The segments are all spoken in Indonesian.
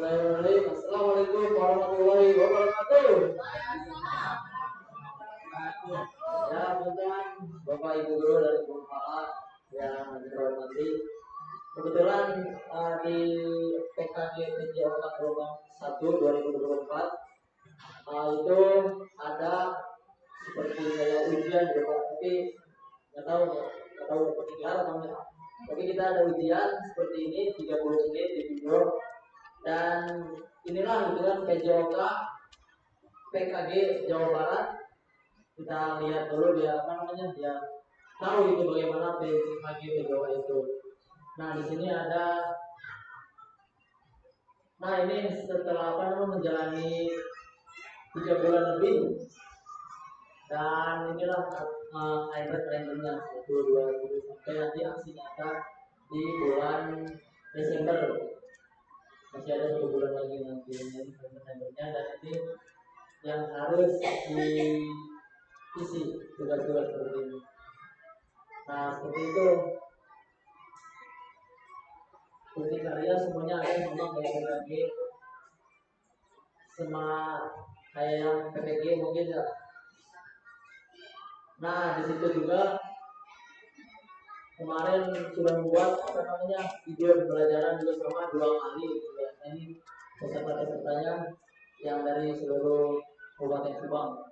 Bismillahirrahmanirrahim. Assalamualaikum warahmatullahi wabarakatuh. Ya, teman-teman, Bapak Ibu guru dan Ibu kepala yang dihormati. Kebetulan di PKG PJOK gelombang 1 2024 itu ada seperti kayak ujian gitu, tapi nggak tahu dapat digelar atau enggak. Tapi kita ada ujian seperti ini 30 menit di video, dan inilah gitu kan PJOK PKG Jawa Barat. Kita lihat dulu dia dia tahu itu bagaimana PKG PJOK itu. Nah, di sini ada, ini setelah menjalani 3 bulan lebih, dan inilah timeline-nya 1, 2, 3 sampai nanti aksi nyata di bulan Desember. Masih ada 1 bulan lagi nanti timeline-nya, dan ini yang harus diisi tugas-tugas seperti ini. Nah, seperti itu. Seperti karya semuanya ada memang kayak PKG sama kayak yang PPG mungkin ya. Nah, di situ juga kemarin sudah membuat video pembelajaran juga selama 2 kali gitu ya. Ini peserta-pesertanya yang dari seluruh Kabupaten Subang.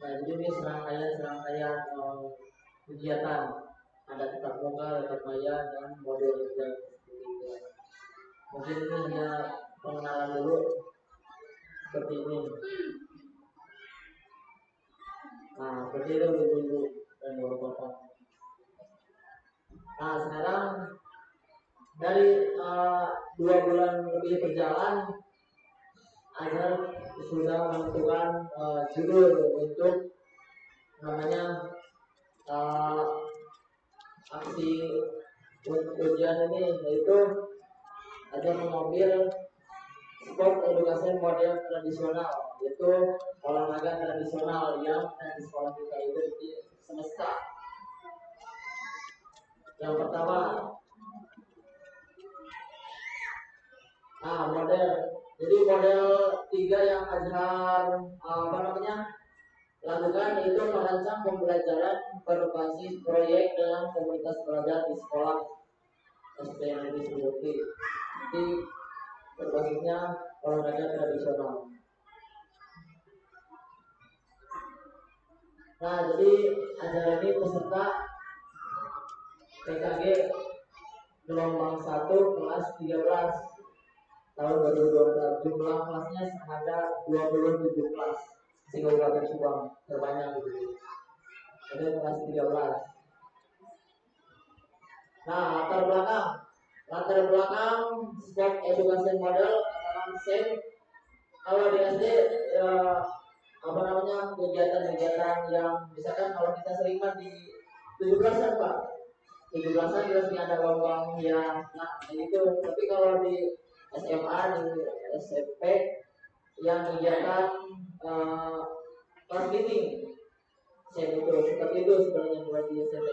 Nah, jadi ini serangkaian kegiatan, ada tetap muka, tetap maya, dan model juga. Mungkin ini hanya pengenalan dulu seperti ini. Nah, seperti itu ibu-ibu dan bapak-bapak. Nah, sekarang dari 2 bulan lebih berjalan, agar sudah menentukan judul untuk namanya aksi ujian ini, yaitu ada mengambil sport edukasi model tradisional, yaitu olahraga tradisional yang di sekolah kita itu di semesta. Yang pertama, model 3 yang Azhar lakukan itu merancang pembelajaran berbasis proyek dengan komunitas belajar di sekolah SD yang disebut. Jadi berbasisnya olahraga tradisional. Nah, jadi acara ini peserta PKG gelombang 1 kelas 13 tahun 2024. Jumlah kelasnya ada 27 kelas di Kabupaten Subang, terbanyak gitu. Ada kelas 13. Nah, latar belakang sport education model dalam SEM. Kalau di SD kegiatan-kegiatan yang misalkan kalau kita sering di 17-an Pak, 17-an biasanya ada lomba ya, itu. Tapi kalau di SMA, di SMP yang kegiatan class meeting, saya itu seperti itu sebenarnya buat di SMP.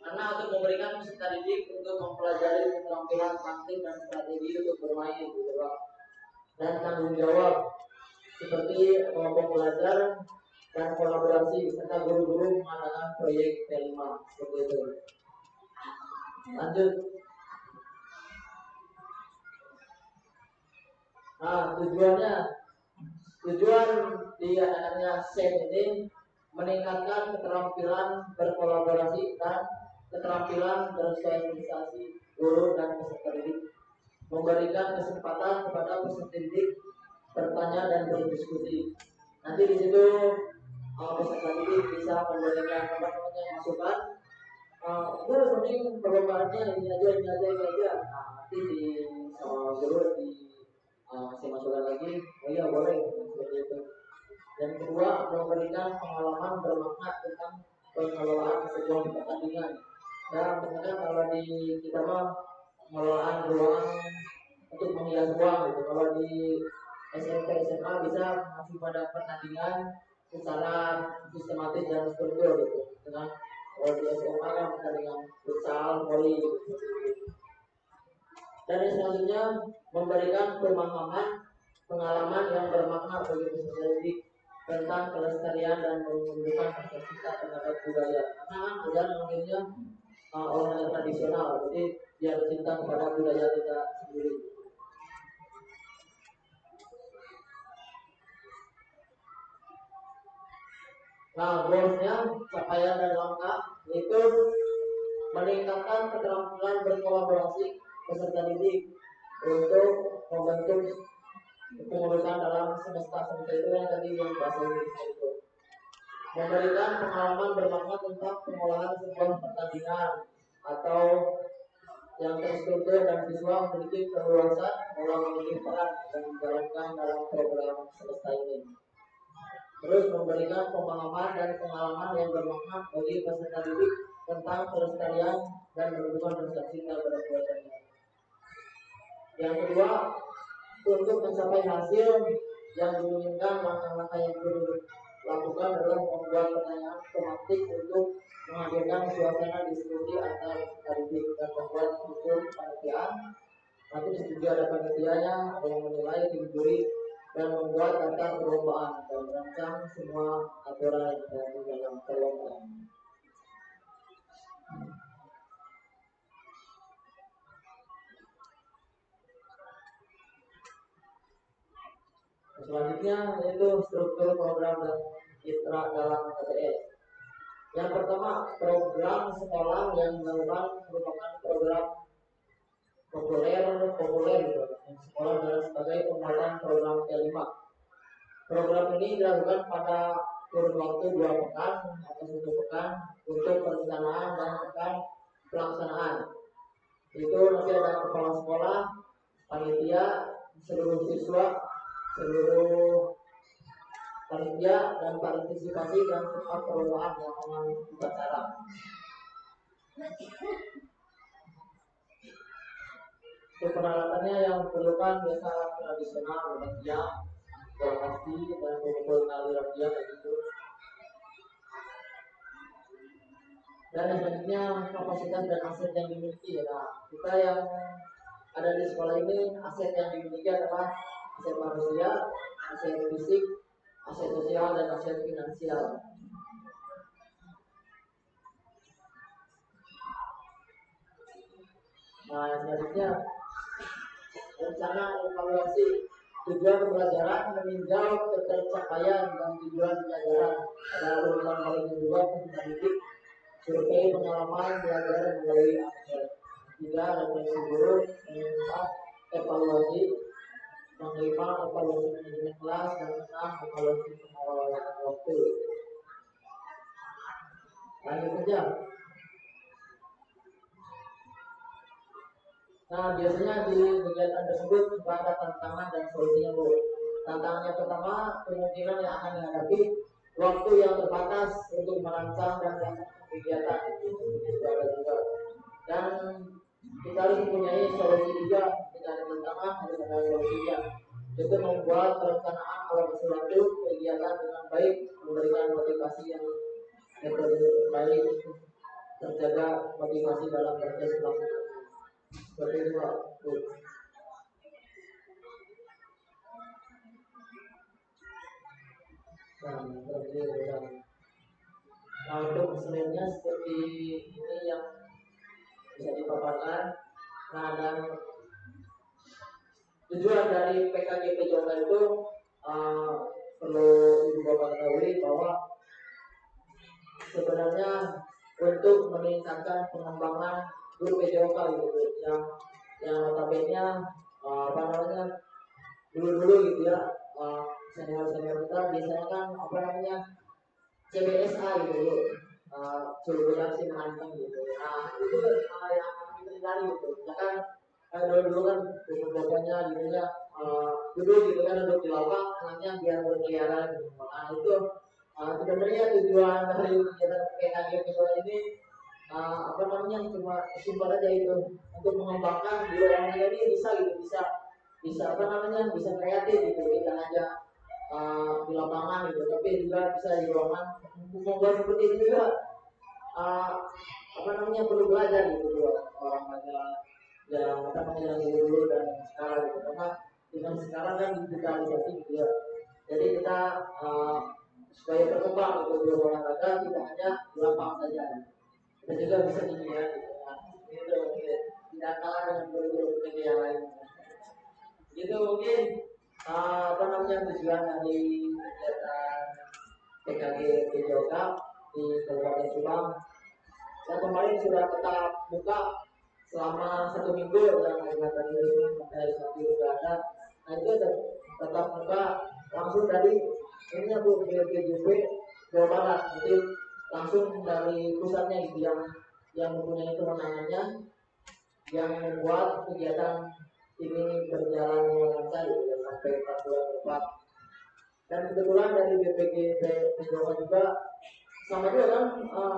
Karena untuk memberikan peserta didik untuk mempelajari keterampilan taktik dan strategi untuk bermain gitu Pak, dan tanggung jawab seperti kelompok belajar dan kolaborasi, serta guru-guru mengadakan proyek P5 seperti itu. Lanjut. Nah, tujuan diadakannya SEM ini meningkatkan keterampilan berkolaborasi dan keterampilan bersosialisasi guru dan peserta didik, memberikan kesempatan kepada peserta didik bertanya dan berdiskusi. Nanti di situ peserta didik bisa memberikan masukan. Itu penting perlombaannya ini aja. Nah, nanti sama guru kasih masukan lagi, iya boleh seperti itu. Dan kedua, memberikan pengalaman bermakna tentang pengelolaan sebuah pertandingan. Nah, misalkan kalau di kita pengelolaan ruang untuk menghias ruang gitu. Kalau di SMP SMA bisa masih pada pertandingan secara sistematis dan struktur gitu. Dengan kalau di SMA kan pertandingan futsal, voli gitu. Dan yang selanjutnya memberikan pengalaman yang bermakna bagi peserta didik tentang kelestarian dan menunjukkan rasa cinta terhadap budaya. Karena kan ajaran akhirnya orang yang tradisional, jadi dia cinta kepada budaya kita sendiri. Nah, goalsnya capaian dan langkah itu meningkatkan keterampilan berkolaborasi peserta didik untuk membentuk pengurusan dalam semesta itu yang tadi yang bahasa Inggris itu. Memberikan pengalaman bermakna tentang pengolahan sebuah pertandingan atau yang terstruktur dan siswa memiliki keluasan dalam memiliki peran dan menjalankan dalam program semesta ini. Terus memberikan pemahaman dan pengalaman yang bermakna bagi peserta didik tentang kelestarian dan berhubungan rasa cinta pada budaya. Yang kedua, untuk mencapai hasil yang diinginkan, langkah-langkah yang perlu dilakukan adalah membuat pertanyaan tematik untuk menghadirkan suasana diskusi antar peserta didik dan membuat struktur panitiaan. Nanti di studio ada panitianya, ada yang menilai, tim juri, dan membuat daftar perlombaan dan merancang semua aturan yang ada di dalam perlombaan. Selanjutnya yaitu struktur program dan citra dalam KTS. Yang pertama, program sekolah yang dilakukan merupakan program populer gitu. Sekolah adalah sebagai pembuatan program K5. Program ini dilakukan pada kurun waktu 2 pekan atau 1 pekan untuk perencanaan dan pekan pelaksanaan. Itu nanti ada kepala sekolah, panitia, seluruh siswa, seluruh panitia dan partisipasi dan tempat perlombaan yang akan upacara. Untuk peralatannya yang diperlukan biasa tradisional, rakyat, lokasi dan kumpul tali rakyat begitu. Dan yang selanjutnya kapasitas dan aset yang dimiliki. Nah, kita yang ada di sekolah ini aset yang dimiliki adalah aset manusia, aset fisik, aset sosial dan aset finansial. Nah, selanjutnya rencana evaluasi tujuan pembelajaran meninjau ketercapaian dan tujuan pelajaran. Ada urutan paling kedua peserta didik, survei pengalaman belajar melalui akses. 3. Refleksi guru. 4. Evaluasi. 5. Evaluasi manajemen kelas. Dan 6. Evaluasi pengelolaan waktu. Lanjut saja. Nah, biasanya di kegiatan tersebut ada tantangan dan solusinya, Bu. Tantangannya pertama, kemungkinan yang akan dihadapi waktu yang terbatas untuk merancang dan melaksanakan kegiatan. Itu ada juga. Dan kita harus mempunyai solusi juga. Jika ada tantangan, harus ada solusinya. Itu membuat perencanaan alat sesuatu kegiatan dengan baik, memberikan motivasi yang baik, terjaga motivasi dalam proses pelaksanaan. Seperti itu, Pak. Nah, untuk slide-nya seperti ini yang bisa dipaparkan. Nah, dan tujuan dari PKGP Jawa itu perlu Ibu Bapak ketahui bahwa sebenarnya untuk meningkatkan pengembangan guru PJOK gitu, yang notabene dulu gitu ya, senior kita biasanya kan CBSA gitu, suruh si merancang gitu. Nah, itu yang akan kita hindari gitu. Ya kan dulu kan beberapanya gitu ya, dulu gitu kan duduk di lapang, anaknya biar berkeliaran gitu. Nah, itu sebenarnya tujuan dari kegiatan PKG ini cuma simpel aja itu, untuk mengembangkan diri orang ini bisa bisa kreatif gitu, kita aja di lapangan gitu, tapi juga bisa di ruangan. Membuat seperti itu juga perlu belajar gitu, orang belajar yang apa namanya yang dulu dan sekarang gitu, karena dengan sekarang kan digitalisasi gitu ya, jadi kita supaya berkembang gitu di olahraga tidak hanya di lapangan saja, kita juga bisa di dunia gitu kan, itu mungkin tidak kalah dengan guru-guru tinggi yang lain. Itu mungkin apa namanya tujuan dari kegiatan PKG Video Cup di Kabupaten Subang yang kemarin sudah tetap buka selama 1 minggu yang tadi dari Sabtu juga ada. Nah itu tetap buka langsung dari ini Bu BPJP Jawa Barat, jadi langsung dari pusatnya gitu yang mempunyai kewenangannya yang membuat kegiatan ini berjalan dengan lancar gitu ya, sampai 4 bulan ke depan. Dan kebetulan dari BPG Jawa juga sama juga kan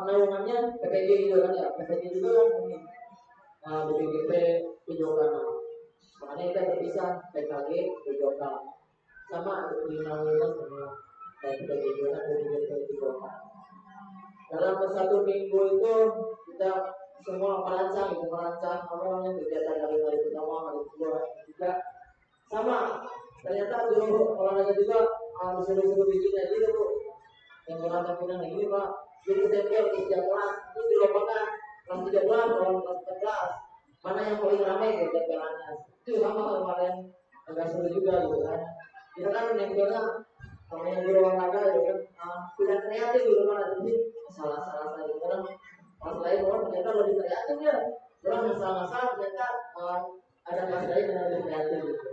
naungannya PPG juga kan ya, PPG juga kan ini BPGP Pijokan, makanya kita berpisah PKG Pijokan sama di naungan semua dari PPG juga kan BPGP Pijokan. Dalam 1 minggu itu kita semua merancang apa namanya kegiatan dari hari pertama hari kedua juga sama, ternyata dulu olahraga juga disuruh bikin aja dulu yang merancang punya ini Pak, jadi setiap kelas itu dilombakan kelas 13 lawan kelas 14 mana yang paling ramai kegiatannya, itu sama kemarin agak sulit juga gitu kan, kita kan nempelnya namanya guru olahraga gitu kan tidak kreatif gitu kan, jadi salah saya gitu kan, pas lain orang ternyata lebih kreatif ya, orang yang salah ternyata ada kelas lain yang lebih kreatif gitu.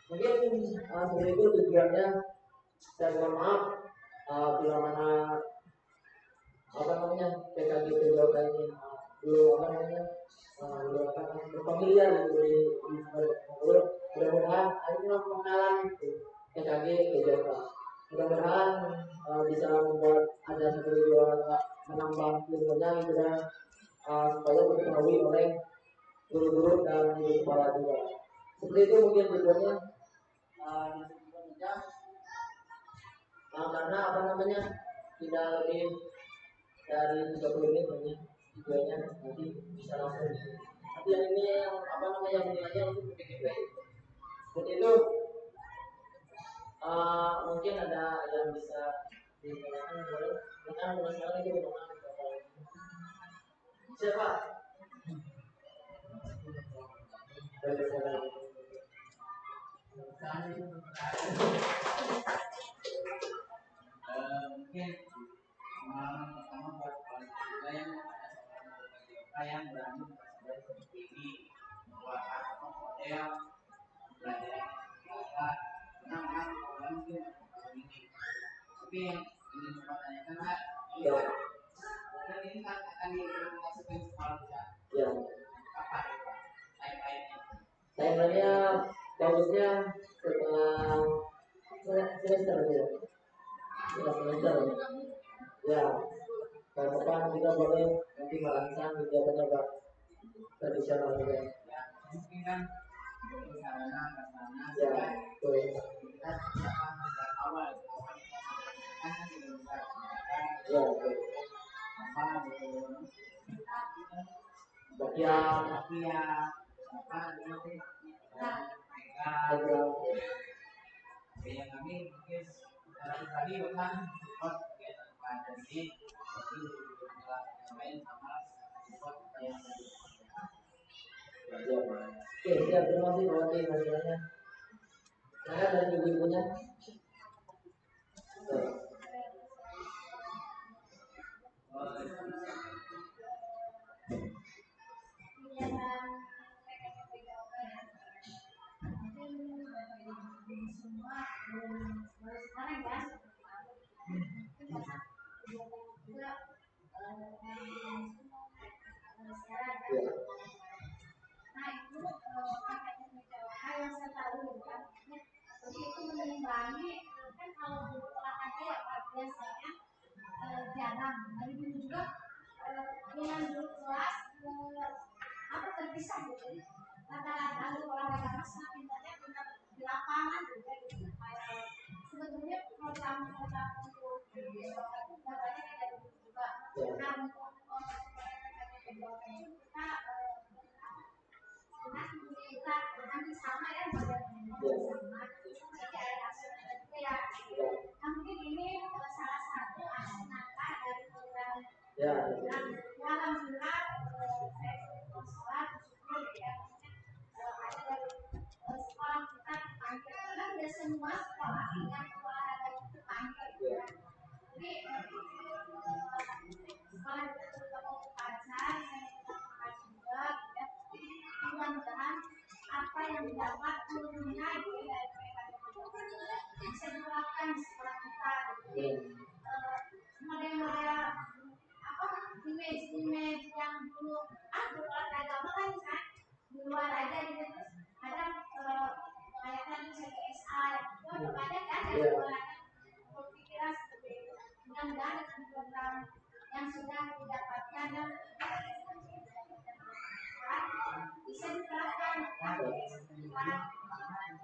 Mungkin seperti itu tujuannya. Saya mohon maaf bila mana apa namanya PKG Jawa ini belum apa namanya belum apa berpemilihan gitu di mudah-mudahan ini pengenalan PKG Jawa. Mudah-mudahan bisa membuat ada seperti orang menambah ilmunya gitu dan supaya diketahui oleh guru-guru dan guru kepala juga. Seperti itu mungkin tujuannya karena apa namanya tidak lebih dari 30 menit hanya tujuannya nanti bisa langsung tapi yang ini yang apa namanya yang nilainya untuk PPGP seperti itu. Mungkin ada yang bisa ditanyakan boleh kita mulai itu bagaimana siapa mungkin pengalaman pertama buat kelas 3 yang yang berani bersama seperti ini membuat model belajar bahasa menang mungkin ini tapi yang ingin saya tanyakan Pak dan ini kan akan diimplementasikan sekolah besar ya apa lain-lainnya timelinenya bagusnya setelah semester ya semester ya tahun depan kita boleh nanti merancang kegiatannya tradisional juga ya mungkin kan sarana prasarana ya betul kita sejak awal kan tidak bisa ya betul apa bagian apa nanti mereka yang kami mungkin secara pribadi bahkan support kegiatan pada ini tapi yang lain sama support yang oke siap, terima kasih Pak Wati masalahnya saya dan ibu-ibunya Nah itu yang saya tahu kan, itu menimbangi kan kalau dulu olahraga ya Pak biasanya jarang, dan itu juga dengan dulu kelas apa terpisah gitu, rata-rata olahraga mas semakin banyak benar di lapangan juga gitu. Sebetulnya program untuk olahraga itu udah banyak yang dari dulu juga. Nah untuk kita hampir sama ya, model sama. Jadi ada hasilnya juga ya. Nah, mungkin ini salah satu aksi nyata dari program. Nah, alhamdulillah saya sebagai sholat bersyukur ya, ada dari sekolah kita dipanggil, karena tidak semua sekolah yang olahraga itu dipanggil ya. Jadi sekolah kita terutama untuk pacar, saya terima juga ya. Mudah-mudahan apa yang didapat ilmunya dari mereka bisa diterapkan di sekolah kita. Jadi model-model image yang dulu berolahraga kan di luar aja gitu, terus kadang kayak tadi CPSA itu ada kan dari olahraga berpikiran seperti itu. Mudah-mudahan dengan program yang sudah didapatkan dan bisa diterapkan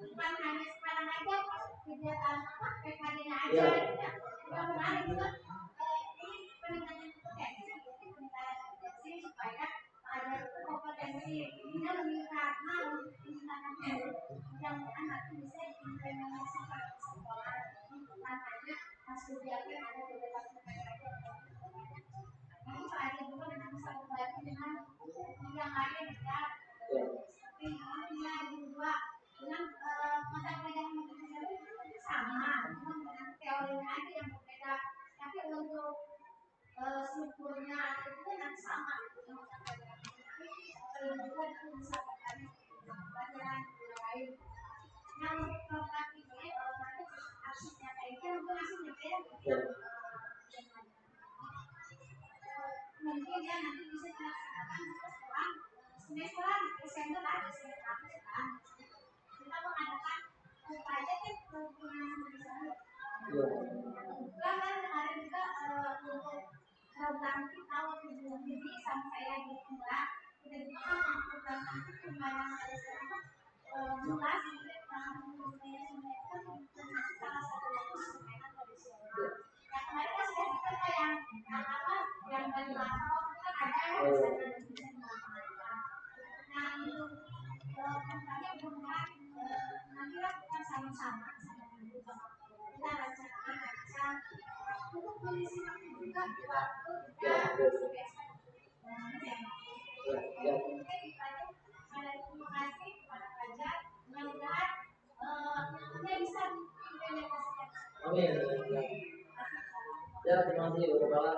bukan hanya sekarang aja kegiatan PKD-nya aja ya. Mudah-mudahan juga ini peningkatan kompetensi supaya ada kompetensi ini lebih karena peningkatan mudah-mudahan nanti bisa diimplementasikan di sekolah, bukan hanya masuk diakin ada beberapa PKD. Ini Pak Adi juga dengan bisa berbagi dengan yang lain ya, seperti yang dua dengan mata pelajaran sama, cuma dengan teorinya aja yang berbeda, tapi untuk strukturnya itu nanti sama dengan mata pelajaran. Tapi juga itu bisa bertanya pelajaran lain. Yang program ini nanti aksinya kayak itu mungkin aksinya ya. Mungkin ya nanti bisa dilaksanakan setelah semester Desember ada semester kan kita mengadakan upaya kan pengurangan misalnya kan kemarin juga untuk program kita waktu jadi sama saya di Mbak kita juga kan program nanti kemarin ada sekarang jelas salah satu instrumen tradisional ya kemarin kan sudah kita yang apa yang dari lapor kan ada yang bisa dilakukan. Nah untuk tempatnya bukan nanti lah kita sama-sama ibu sama kita rencanakan aja untuk mengisi waktu juga di waktu kita biasa ya mungkin ada terima kasih kepada pelajar mudah-mudahan ilmunya bisa diimplementasikan. Amin. Ya, terima kasih Bapak Kepala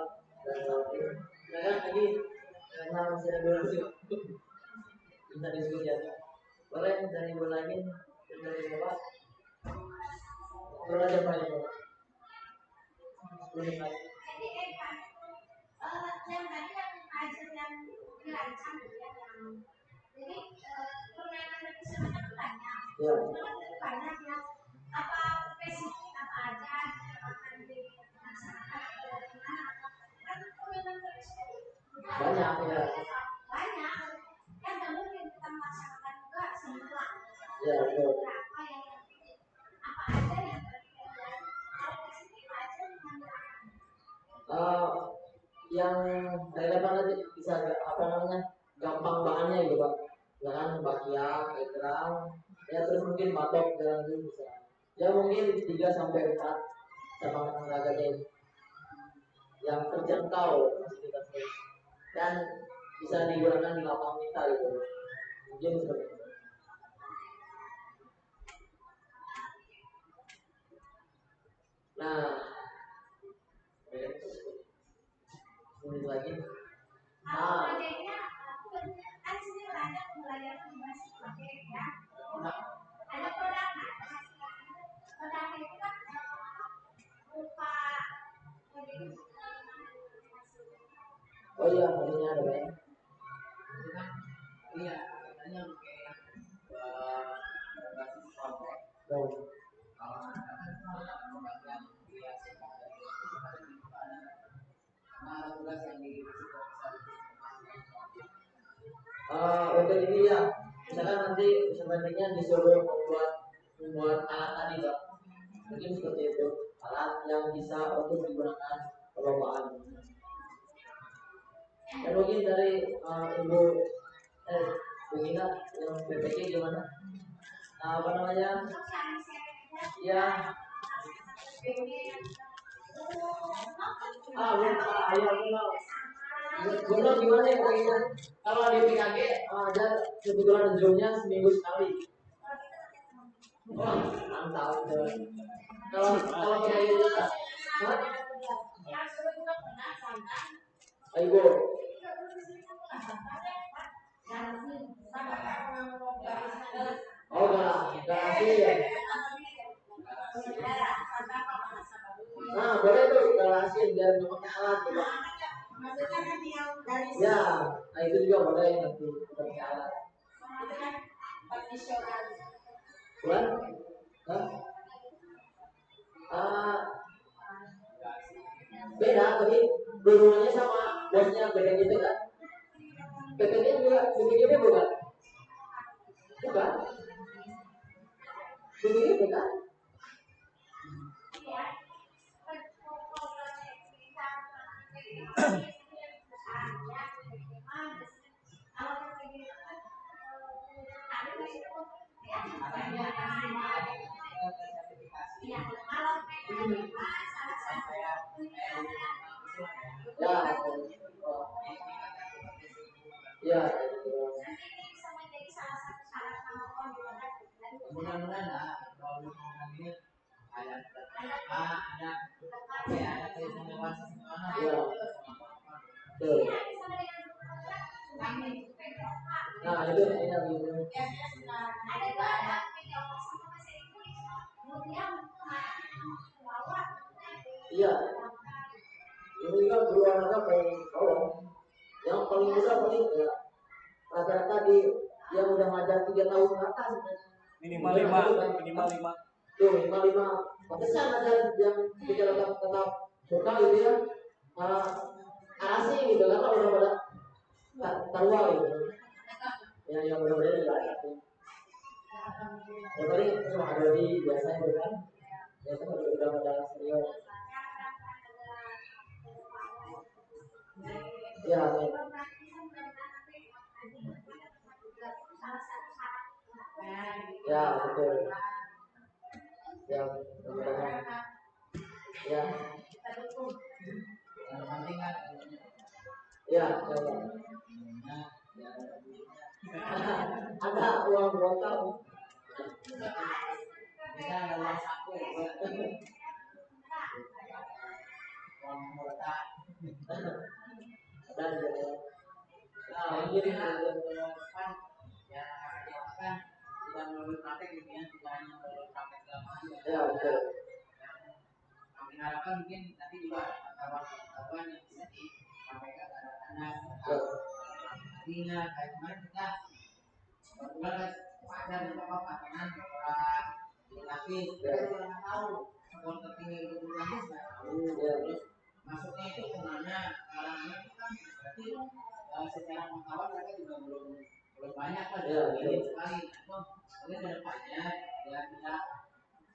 dan Wakil. Nah kan tadi karena masih ada durasi bisa diskusi aja. Boleh dari ibu lagi dan dari Bapak. Belajar apa ya Bapak? 10 menit lagi. Jadi yang tadi yang ajar yang dirancang ya yang jadi permainan tradisional itu banyak. Ya. Banyak yang apa spesifik apa aja yang akan dilaksanakan kan permainan tradisional Banyak ya. Banyak kan nggak mungkin kita melaksanakan juga semua. Ya betul. Berapa yang apa aja yang terkait kalau spesifik aja yang relevan nanti bisa apa namanya gampang bahannya gitu Pak, jangan bakiak, egrang, ya terus mungkin batok jalan dulu bisa, ya mungkin 3-4 cabang olahraganya ini yang terjangkau fasilitas dan bisa digunakan di lapangan kita gitu, mungkin seperti itu. Nah, ini lagi. proyeknya kan sini ada pembelajaran berbasis proyek ya. Ada produk produknya itu kan berupa oh iya, maksudnya ada banyak. Iya, katanya pakai berbasis proyek. Kalau ada produk yang dia suka dari ada tugas yang Untuk ini ya, misalkan nanti sebenarnya disuruh membuat alat tadi Pak, mungkin seperti itu, alat yang bisa untuk digunakan perlombaan. Dan mungkin dari Ibu Gina yang BPK gimana? apa namanya? Ya, Bruno gimana ya kayaknya? Kalau di PKG ada kebetulan zoomnya seminggu sekali. Wah, mantap. Kalau PKG kita, ayo. Oh, garasi ya. Nah, boleh tuh garasi biar nggak pakai alat gitu. Ya, nah itu juga boleh nanti pakai alat. Bukan? Hah? Beda, tapi dua-duanya sama, bosnya beda gitu kan? PPG juga, PPG bukan? Bukan? PPG bukan? Ya, mudah-mudahan lah kalau ini ada keistimewaan semuanya. ya, betul. Nah, itu enak gitu. Iya, ini juga berolahraga paling awal. Yang paling mudah paling ya rata-rata di yang udah ngajar 3 tahun ke atas. Minimal 5, minimal 5. Tuh, minimal 5. Pantesan ada yang bicara tetap suka gitu ya. Asing gitu karena udah pada terwal gitu. Yang benar-benar enggak ada tuh. Ya paling cuma ada di biasanya gitu kan. Biasanya udah pada serius. Ya, ya betul. Ya, mudah-mudahan. Ya, Yang penting kan ya, ada uang botol. bisa ada uang saku uang murta. Dan Nah, ini kan ya kan tidak melalui praktek gitu ya, tidak hanya melalui praktek lapangan. ya betul. Kami harapkan mungkin nanti juga kawan-kawan yang bisa disampaikan ke anak-anak artinya kayak kemarin kita kebetulan ada beberapa pakenan beberapa tapi kita juga nggak tahu sekolah tertinggi untuk bulanis nggak tahu. Terus masuknya itu kemana caranya itu kan berarti secara pengetahuan mereka juga belum banyak lah sedikit sekali. Nah, mungkin kedepannya ya tidak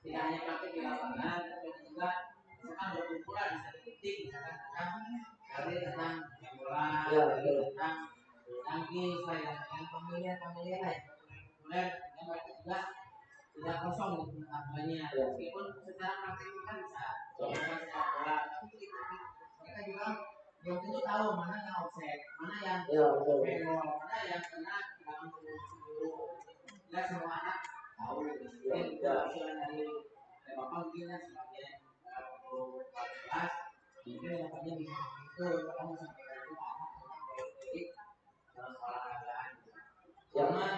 hanya praktek di lapangan tapi juga misalkan berkumpulan bisa dididik misalkan tentang bola tentang tangkis yang familiar yang populer yang mereka juga tidak kosong gitu pengetahuannya meskipun secara praktek kita bisa belajar sepak bola tapi mereka juga belum tentu tahu mana yang offset mana yang manual mana yang kena dalam dulu tidak semua anak tahu mungkin juga usulan dari bapak mungkin kan sebagai untuk kelas mungkin bapaknya bisa itu kamu sampaikan itu ke anak politik dalam olahraga jangan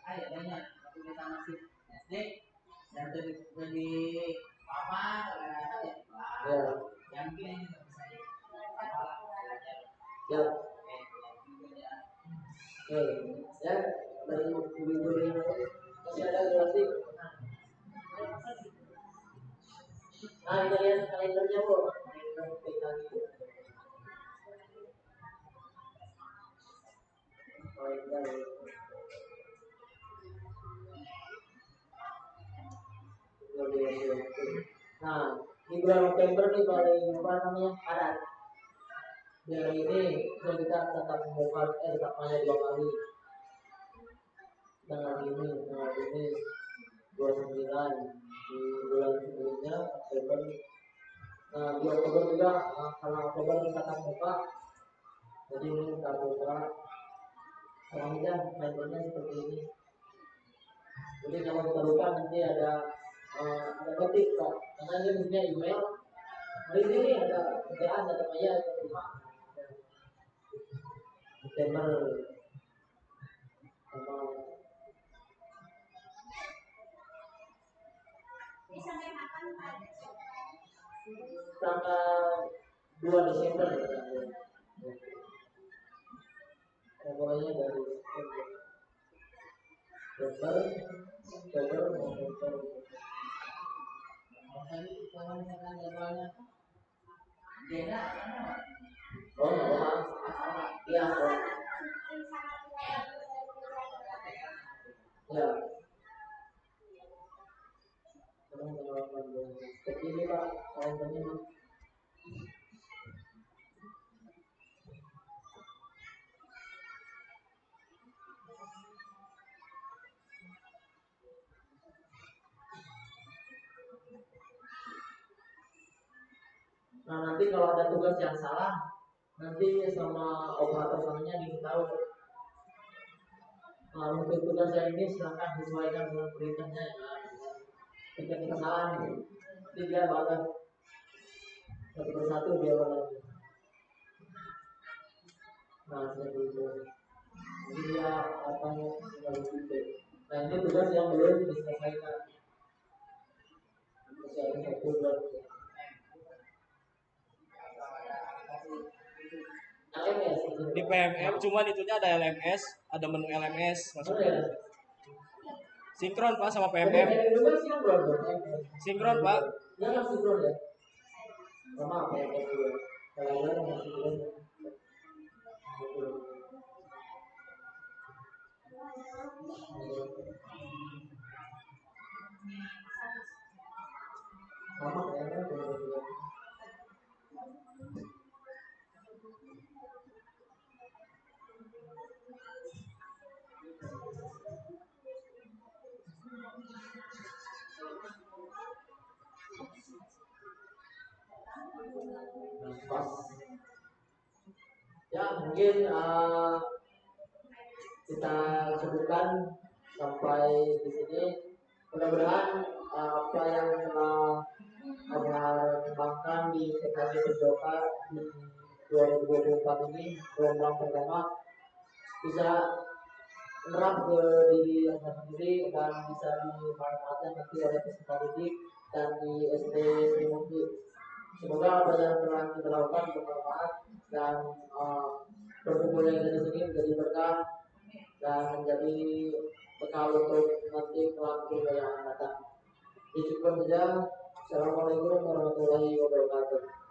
ayo banyak waktu kita masih SD dan jadi apa yang mungkin nggak bisa ya ya dari guru yang masih ada berarti. Nah, kita lihat kalendernya bu. Nah, di bulan November nih paling apa namanya padat. Dari ini kita tetap membuka tetap hanya 2 kali. tanggal ini 29 di bulan sebelumnya Oktober. Nah di Oktober juga karena Oktober tatap muka, jadi ini kartu keras orangnya metodenya seperti ini. Jadi kalau kita lupa nanti ada ketik kok, karena ini punya email. Hari ini ada kerjaan ada maya ada rumah. Desember sama Ini sampai kapan Pak? tanggal 2 Desember ya. Pokoknya dari Desember, Oktober, November. Tadi kalau misalkan jadwalnya beda, Oh, iya, ya. Seperti ini Pak, kalendernya. Nah nanti kalau ada tugas yang salah, nanti sama operator sananya diberitahu. Nah untuk tugas yang ini silahkan disesuaikan dengan perintahnya. Jika kesalahan, nanti dia balas satu persatu dia balas. Nah seperti itu. Jadi dia akan begitu. Nah ini tugas yang belum diselesaikan. Misalnya satu bulan. Di PMM cuman itunya ada LMS, ada menu LMS maksudnya. Sinkron Pak sama PMM. Sinkron Pak. Ya kan sinkron ya. Sama PMM juga. Kalau yang sinkron. Sama kayaknya juga. Pas. Ya mungkin kita cukupkan sampai di sini. Mudah-mudahan apa yang telah Abah kembangkan di PKB Perjoka di 2024 ini gelombang pertama bisa menerap ke diri Anda sendiri dan bisa dimanfaatkan nanti oleh peserta didik dan di SD Sri Mukti. Semoga apa yang telah kita lakukan bermanfaat dan perkumpulan yang di sini menjadi berkah dan menjadi bekal untuk nanti kelak yang akan datang. Cukup saja. Assalamualaikum warahmatullahi wabarakatuh.